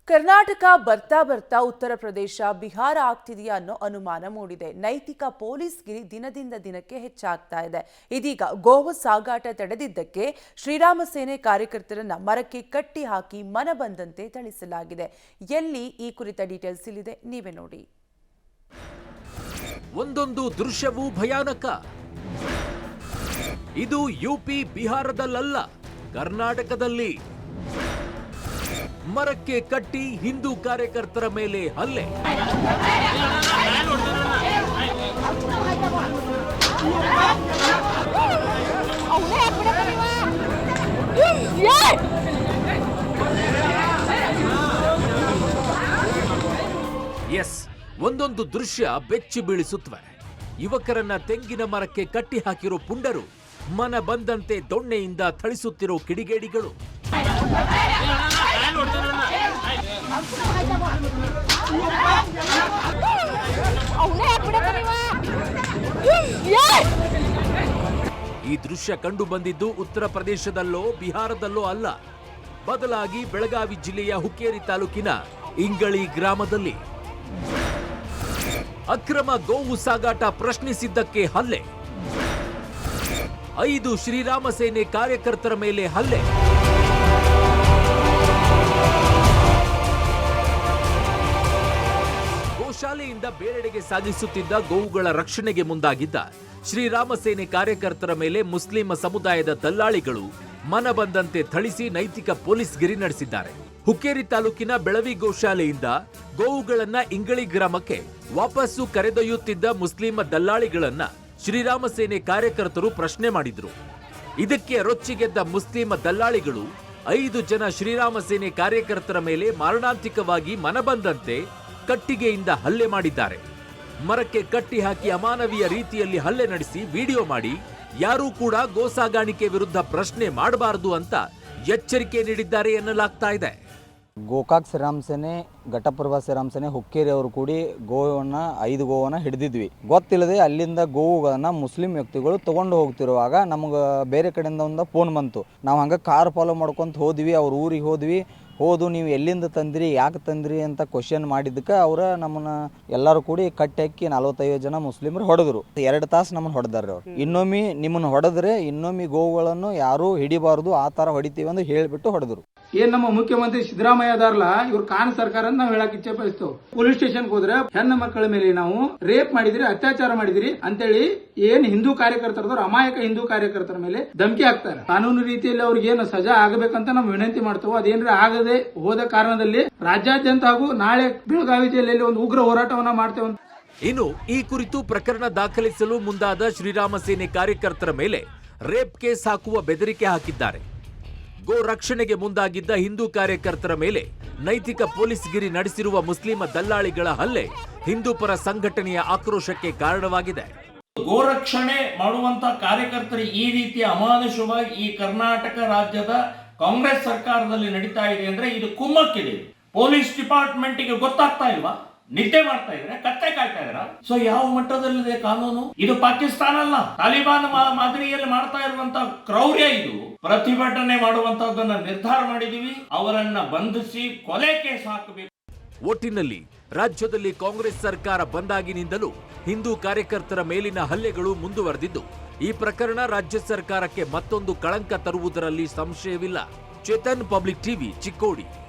ಕರ್ನಾಟಕ ಬರ್ತಾ ಬರ್ತಾ ಉತ್ತರ ಪ್ರದೇಶ ಬಿಹಾರ ಆಗ್ತಿದೆಯಾ ಅನ್ನೋ ಅನುಮಾನ ಮೂಡಿದೆ. ನೈತಿಕ ಪೊಲೀಸ್ಗಿರಿ ದಿನದಿಂದ ದಿನಕ್ಕೆ ಹೆಚ್ಚಾಗ್ತಾ ಇದೆ. ಇದೀಗ ಗೋವು ಸಾಗಾಟ ತಡೆದಿದ್ದಕ್ಕೆ ಶ್ರೀರಾಮ ಸೇನೆ ಕಾರ್ಯಕರ್ತರನ್ನ ಮರಕ್ಕೆ ಕಟ್ಟಿ ಹಾಕಿ ಮನ ಬಂದಂತೆ ಥಳಿಸಲಾಗಿದೆ. ಎಲ್ಲಿ ಈ ಕುರಿತ ಡೀಟೇಲ್ಸ್ ಇಲ್ಲಿದೆ, ನೀವೇ ನೋಡಿ. ಒಂದೊಂದು ದೃಶ್ಯವೂ ಭಯಾನಕ. ಇದು ಯುಪಿ ಬಿಹಾರದಲ್ಲ, ಕರ್ನಾಟಕದಲ್ಲಿ ಮರಕ್ಕೆ ಕಟ್ಟಿ ಹಿಂದೂ ಕಾರ್ಯಕರ್ತರ ಮೇಲೆ ಹಲ್ಲೆ. ಎಸ್, ಒಂದೊಂದು ದೃಶ್ಯ ಬೆಚ್ಚಿ ಬೀಳಿಸುತ್ತವೆ. ಯುವಕರನ್ನ ತೆಂಗಿನ ಮರಕ್ಕೆ ಕಟ್ಟಿ ಹಾಕಿರೋ ಪುಂಡರು, ಮನ ಬಂದಂತೆ ದೊಣ್ಣೆಯಿಂದ ಥಳಿಸುತ್ತಿರೋ ಕಿಡಿಗೇಡಿಗಳು. ಈ ದೃಶ್ಯ ಕಂಡು ಬಂದಿದ್ದು ಉತ್ತರ ಪ್ರದೇಶದಲ್ಲೋ ಬಿಹಾರದಲ್ಲೋ ಅಲ್ಲ, ಬದಲಾಗಿ ಬೆಳಗಾವಿ ಜಿಲ್ಲೆಯ ಹುಕ್ಕೇರಿ ತಾಲೂಕಿನ ಇಂಗಳಿ ಗ್ರಾಮದಲ್ಲಿ. ಅಕ್ರಮ ಗೋವು ಸಾಗಾಟ ಪ್ರಶ್ನಿಸಿದ್ದಕ್ಕೆ ಹಲ್ಲೆ. 5 ಶ್ರೀರಾಮ ಸೇನೆ ಕಾರ್ಯಕರ್ತರ ಮೇಲೆ ಹಲ್ಲೆ. ಗೋಶಾಲೆಯಿಂದ ಬೇರೆಡೆಗೆ ಸಾಗಿಸುತ್ತಿದ್ದ ಗೋವುಗಳ ರಕ್ಷಣೆಗೆ ಮುಂದಾಗಿದ್ದ ಶ್ರೀರಾಮ ಸೇನೆ ಕಾರ್ಯಕರ್ತರ ಮೇಲೆ ಮುಸ್ಲಿಂ ಸಮುದಾಯದ ದಲ್ಲಾಳಿಗಳು ಮನ ಬಂದಂತೆ ಥಳಿಸಿ ನೈತಿಕ ಪೊಲೀಸ್ ಗಿರಿ ನಡೆಸಿದ್ದಾರೆ. ಹುಕ್ಕೇರಿ ತಾಲೂಕಿನ ಬೆಳವಿ ಗೋಶಾಲೆಯಿಂದ ಗೋವುಗಳನ್ನ ಇಂಗಳಿ ಗ್ರಾಮಕ್ಕೆ ವಾಪಸ್ಸು ಕರೆದೊಯ್ಯುತ್ತಿದ್ದ ಮುಸ್ಲಿಂ ದಲ್ಲಾಳಿಗಳನ್ನ ಶ್ರೀರಾಮ ಸೇನೆ ಕಾರ್ಯಕರ್ತರು ಪ್ರಶ್ನೆ ಮಾಡಿದ್ರು. ಇದಕ್ಕೆ ರೊಚ್ಚಿಗೆದ್ದ ಮುಸ್ಲಿಂ ದಲ್ಲಾಳಿಗಳು 5 ಜನ ಶ್ರೀರಾಮ ಸೇನೆ ಕಾರ್ಯಕರ್ತರ ಮೇಲೆ ಮಾರಣಾಂತಿಕವಾಗಿ ಮನಬಂದಂತೆ ಕಟ್ಟಿಗೆಯಿಂದ ಹಲ್ಲೆ ಮಾಡಿದ್ದಾರೆ. ಮರಕ್ಕೆ ಕಟ್ಟಿ ಹಾಕಿ ಅಮಾನವೀಯ ರೀತಿಯಲ್ಲಿ ಹಲ್ಲೆ ನಡೆಸಿ ವಿಡಿಯೋ ಮಾಡಿ ಯಾರೂ ಕೂಡ ಗೋ ಸಾಗಾಣಿಕೆ ವಿರುದ್ಧ ಪ್ರಶ್ನೆ ಮಾಡಬಾರದು ಅಂತ ಎಚ್ಚರಿಕೆ ನೀಡಿದ್ದಾರೆ ಎನ್ನಲಾಗ್ತಾ ಇದೆ. ಗೋಕಾಕ್ ಶ್ರೀರಾಮ ಸೇನೆ, ಘಟಪ್ರಭಾ ಶ್ರೀರಾಮ ಸೇನೆ, ಹುಕ್ಕೇರಿ ಅವರು ಕೂಡಿ 5 ಗೋವನ್ನ ಹಿಡಿದಿದ್ವಿ. ಗೊತ್ತಿಲ್ಲದೆ ಅಲ್ಲಿಂದ ಗೋವುಗಳನ್ನ ಮುಸ್ಲಿಂ ವ್ಯಕ್ತಿಗಳು ತಗೊಂಡು ಹೋಗ್ತಿರುವಾಗ ನಮ್ಗೆ ಬೇರೆ ಕಡೆಯಿಂದ ಒಂದು ಫೋನ್ ಬಂತು. ನಾವು ಹಂಗೆ ಕಾರ್ ಫಾಲೋ ಮಾಡ್ಕೊಂತ ಹೋದ್ವಿ, ಅವ್ರ ಊರಿಗೆ ಹೋದು ನೀವು ಎಲ್ಲಿಂದ ತಂದ್ರಿ, ಯಾಕೆ ತಂದ್ರಿ ಅಂತ ಕ್ವಶನ್ ಮಾಡಿದ್ದಕ್ಕೆ ಅವರ ನಮ್ಮನ್ನ ಎಲ್ಲರೂ ಕೂಡಿ ಕಟ್ಟಿ ಹಾಕಿ 45 ಜನ ಮುಸ್ಲಿಮರು ಹೊಡೆದ್ರು. 2 ತಾಸು ನಮ್ಮನ್ನು ಹೊಡೆದಾರೆ ಅವ್ರು. ಇನ್ನೊಮ್ಮೆ ನಿಮ್ಮನ್ನು ಹೊಡೆದ್ರೆ ಇನ್ನೊಮ್ಮೆ ಗೋವುಗಳನ್ನು ಯಾರೂ ಹಿಡಿಬಾರ್ದು, ಆ ಥರ ಹೊಡಿತೀವಿ ಅಂತ ಹೇಳಿಬಿಟ್ಟು ಹೊಡೆದ್ರು. ಏನ್ ನಮ್ಮ ಮುಖ್ಯಮಂತ್ರಿ ಸಿದ್ದರಾಮಯ್ಯ ಅದಾರಲ್ಲ, ಇವ್ರು ಕಾನ್ ಸರ್ಕಾರ ನಾವು ಹೇಳಕ್ ಇಚ್ಛೆ ಬಯಸ್ತೇವೆ. ಪೊಲೀಸ್ ಸ್ಟೇಷನ್ ಹೋದ್ರೆ ಹೆಣ್ಣು ಮಕ್ಕಳ ಮೇಲೆ ನಾವು ರೇಪ್ ಮಾಡಿದ್ರಿ, ಅತ್ಯಾಚಾರ ಮಾಡಿದ್ರಿ ಅಂತೇಳಿ ಏನ್ ಹಿಂದೂ ಕಾರ್ಯಕರ್ತರದವ್ರು, ಅಮಾಯಕ ಹಿಂದೂ ಕಾರ್ಯಕರ್ತರ ಮೇಲೆ ಧಮಕಿ ಹಾಕ್ತಾರೆ. ಕಾನೂನು ರೀತಿಯಲ್ಲಿ ಅವ್ರಿಗೆ ಏನು ಸಜಾ ಆಗಬೇಕಂತ ನಾವು ವಿನಂತಿ ಮಾಡ್ತೇವೆ. ಅದೇನ್ರ ಆಗದೆ ಹೋದ ಕಾರಣದಲ್ಲಿ ರಾಜ್ಯಾದ್ಯಂತ ಹಾಗೂ ನಾಳೆ ಬೆಳಗಾವಿ ಜಿಲ್ಲೆಯಲ್ಲಿ ಒಂದು ಉಗ್ರ ಹೋರಾಟವನ್ನ ಮಾಡ್ತೇವೆ. ಇನ್ನು ಈ ಕುರಿತು ಪ್ರಕರಣ ದಾಖಲಿಸಲು ಮುಂದಾದ ಶ್ರೀರಾಮ ಸೇನೆ ಕಾರ್ಯಕರ್ತರ ಮೇಲೆ ರೇಪ್ ಕೇಸ್ ಹಾಕುವ ಬೆದರಿಕೆ ಹಾಕಿದ್ದಾರೆ. ಗೋ ರಕ್ಷಣೆಗೆ ಮುಂದಾಗಿದ್ದ ಹಿಂದೂ ಕಾರ್ಯಕರ್ತರ ಮೇಲೆ ನೈತಿಕ ಪೊಲೀಸ್ ಗಿರಿ ನಡೆಸಿರುವ ಮುಸ್ಲಿಂ ದಲ್ಲಾಳಿಗಳ ಹಲ್ಲೆ ಹಿಂದೂ ಪರ ಸಂಘಟನೆಯ ಆಕ್ರೋಶಕ್ಕೆ ಕಾರಣವಾಗಿದೆ. ಗೋರಕ್ಷಣೆ ಮಾಡುವಂತ ಕಾರ್ಯಕರ್ತರು ಈ ರೀತಿಯ ಅಮಾನುಷವಾಗಿ ಈ ಕರ್ನಾಟಕ ರಾಜ್ಯದ ಕಾಂಗ್ರೆಸ್ ಸರ್ಕಾರದಲ್ಲಿ ನಡೀತಾ ಇದೆ ಅಂದ್ರೆ ಇದು ಕುಮ್ಮಕ್ಕಿದೆ. ಪೊಲೀಸ್ ಡಿಪಾರ್ಟ್ಮೆಂಟ್ಗೆ ಗೊತ್ತಾಗ್ತಾ ಇಲ್ವಾ? ನಿದ್ದೆ ಮಾಡ್ತಾ ಇದ್ರೆ, ಕತ್ತೆ ಕಾಯ್ತಾ ಇದ್ರ? ಸೊ ಯಾವ ಮಟ್ಟದಲ್ಲಿದೆ ಕಾನೂನು? ಇದು ಪಾಕಿಸ್ತಾನ ಅಲ್ಲ, ತಾಲಿಬಾನ್ ಮಾದರಿಯಲ್ಲಿ ಮಾಡ್ತಾ ಇರುವಂತ ಕ್ರೌರ್ಯ. ಇದು ಪ್ರತಿಭಟನೆ ಮಾಡುವಂತಹದನ್ನ ನಿರ್ಧಾರ ಮಾಡಿದೀವಿ. ಅವರನ್ನ ಬಂಧಿಸಿ ಕೊಲೆ ಕೇಸ್ ಹಾಕಬೇಕು. ಒಟ್ಟಿನಲ್ಲಿ ರಾಜ್ಯದಲ್ಲಿ ಕಾಂಗ್ರೆಸ್ ಸರ್ಕಾರ ಬಂದಾಗಿನಿಂದಲೂ ಹಿಂದೂ ಕಾರ್ಯಕರ್ತರ ಮೇಲಿನ ಹಲ್ಲೆಗಳು ಮುಂದುವರೆದಿದ್ದು, ಈ ಪ್ರಕರಣ ರಾಜ್ಯ ಸರ್ಕಾರಕ್ಕೆ ಮತ್ತೊಂದು ಕಳಂಕ ತರುವುದರಲ್ಲಿ ಸಂಶಯವಿಲ್ಲ. Chetan, public TV, Chikkodi.